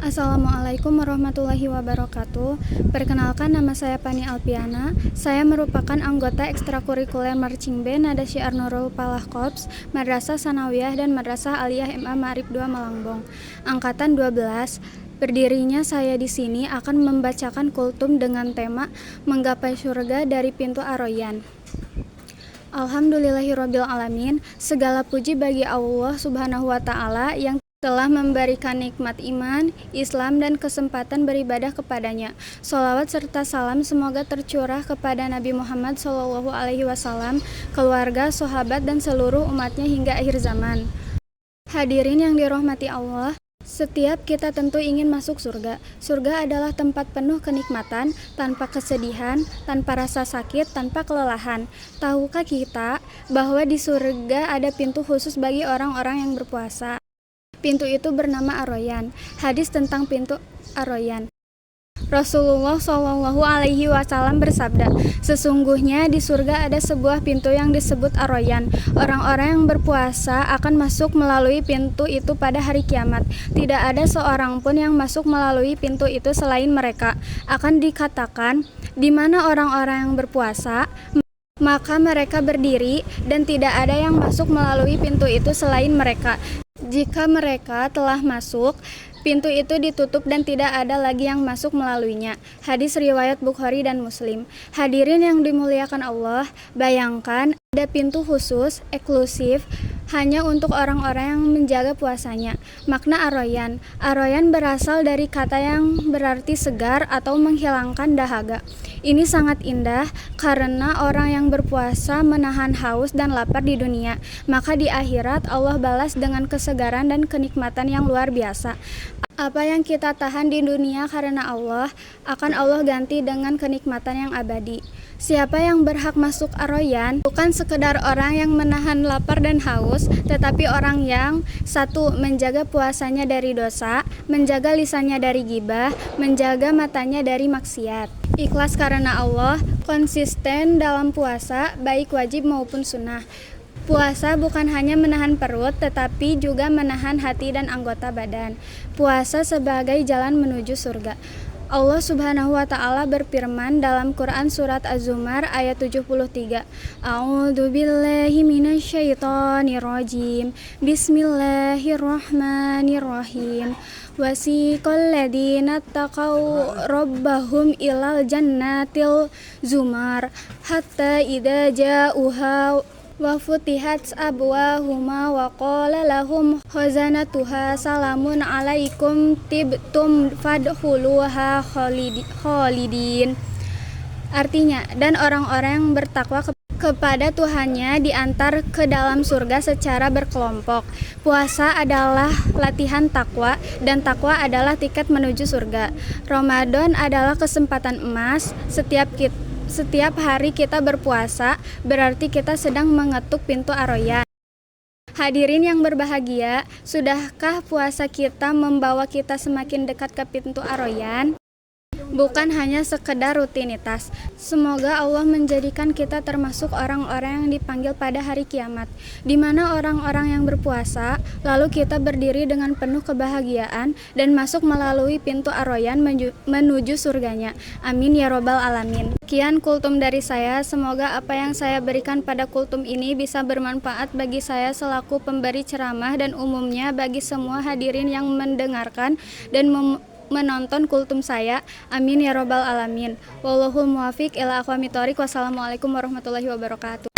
Assalamualaikum warahmatullahi wabarakatuh. Perkenalkan, nama saya Pani Alpiana. Saya merupakan anggota ekstrakurikuler Marching Band Nada Syiar Nurul Falah Korps, Madrasah Sanawiyah dan Madrasah Aliyah MA Ma'arif 2 Malangbong, angkatan 12. Berdirinya saya di sini akan membacakan kultum dengan tema Menggapai Surga dari Pintu Ar-Rayyan. Alhamdulillahirabbil alamin. Segala puji bagi Allah Subhanahu wa taala yang telah memberikan nikmat iman, Islam, dan kesempatan beribadah kepadanya. Sholawat serta salam semoga tercurah kepada Nabi Muhammad SAW, keluarga, sahabat, dan seluruh umatnya hingga akhir zaman. Hadirin yang dirahmati Allah, setiap kita tentu ingin masuk surga. Surga adalah tempat penuh kenikmatan, tanpa kesedihan, tanpa rasa sakit, tanpa kelelahan. Tahukah kita bahwa di surga ada pintu khusus bagi orang-orang yang berpuasa? Pintu itu bernama Ar-Rayyan. Hadis tentang pintu Ar-Rayyan. Rasulullah SAW bersabda, sesungguhnya di surga ada sebuah pintu yang disebut Ar-Rayyan. Orang-orang yang berpuasa akan masuk melalui pintu itu pada hari kiamat. Tidak ada seorang pun yang masuk melalui pintu itu selain mereka. Akan dikatakan, di mana orang-orang yang berpuasa? Maka mereka berdiri dan tidak ada yang masuk melalui pintu itu selain mereka. Jika mereka telah masuk, pintu itu ditutup dan tidak ada lagi yang masuk melaluinya. Hadis riwayat Bukhari dan Muslim. Hadirin yang dimuliakan Allah, bayangkan ada pintu khusus, eksklusif, hanya untuk orang-orang yang menjaga puasanya. Makna Ar-Rayyan. Ar-Rayyan berasal dari kata yang berarti segar atau menghilangkan dahaga. Ini sangat indah karena orang yang berpuasa menahan haus dan lapar di dunia. Maka di akhirat Allah balas dengan kesegaran dan kenikmatan yang luar biasa. Apa yang kita tahan di dunia karena Allah, akan Allah ganti dengan kenikmatan yang abadi. Siapa yang berhak masuk Ar-Rayyan? Bukan sekedar orang yang menahan lapar dan haus, tetapi orang yang satu, menjaga puasanya dari dosa, menjaga lisannya dari ghibah, menjaga matanya dari maksiat. Ikhlas karena Allah, konsisten dalam puasa, baik wajib maupun sunnah. Puasa bukan hanya menahan perut, tetapi juga menahan hati dan anggota badan. Puasa sebagai jalan menuju surga. Allah Subhanahu wa taala berfirman dalam Quran surat Az-Zumar ayat 73. A'udzu billahi minasyaitonir rajim. Bismillahirrahmanirrahim. Wasiqal ladzina taqaw rabbahum ilal jannatil zumar hatta idza ja'uha wa futihat abwaahuma wa qala lahum khazanatuha salamun alaikum tibtum fadkhuluha khalidin. Artinya, dan orang-orang yang bertakwa kepada Tuhannya diantar ke dalam surga secara berkelompok. Puasa adalah latihan takwa, dan takwa adalah tiket menuju surga. Ramadan adalah kesempatan emas. Setiap hari kita berpuasa, berarti kita sedang mengetuk pintu Ar-Rayyan. Hadirin yang berbahagia, sudahkah puasa kita membawa kita semakin dekat ke pintu Ar-Rayyan? Bukan hanya sekedar rutinitas. Semoga Allah menjadikan kita termasuk orang-orang yang dipanggil pada hari kiamat, di mana orang-orang yang berpuasa, lalu kita berdiri dengan penuh kebahagiaan dan masuk melalui pintu Ar-Rayyan menuju surganya. Amin ya robbal alamin. Sekian kultum dari saya. Semoga apa yang saya berikan pada kultum ini bisa bermanfaat bagi saya selaku pemberi ceramah dan umumnya bagi semua hadirin yang mendengarkan dan menonton kultum saya. Amin ya robbal alamin. Wallahul muwafiq ila aqwamit thoriq. Wassalamualaikum warahmatullahi wabarakatuh.